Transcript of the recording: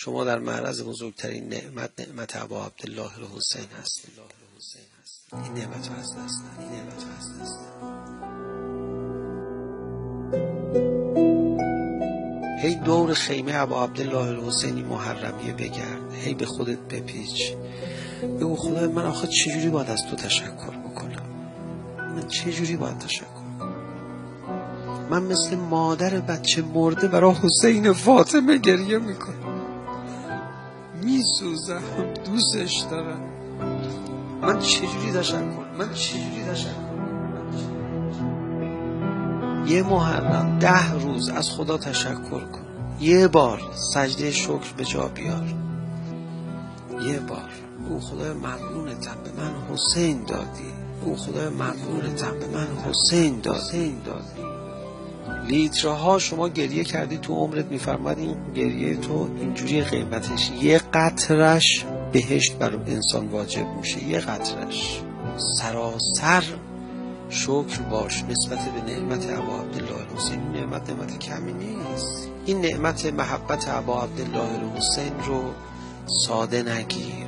شما در معرض بزرگترین نعمت ابا عبدالله الحسین هستید. این نعمت رو از دست ندید. هی دور خیمه ابا عبدالله الحسینی محرمیه بگرد، هی به خودت بپیچ، بگو خدای من آخه چجوری باید از تو تشکر بکنم؟ من مثل مادر بچه مرده برای حسین فاطمه گریه میکنم، میسوزم، دوستش دارم. من چجوری تشکر؟ یه محرم 10 روز از خدا تشکر کن، یه بار سجده شکر به جا بیار، یه بار او خدای ممنونتم به من حسین دادی. لیترها شما گریه کردی تو عمرت، میفرماد این گریه تو اینجوری قیمتش یه قطرش بهشت بر انسان واجب میشه، یه قطرش. سراسر شکر باش نسبت به نعمت ابا عبدالله الحسین. این نعمت کمی نیست. این نعمت محبت ابا عبدالله الحسین رو ساده نگیر.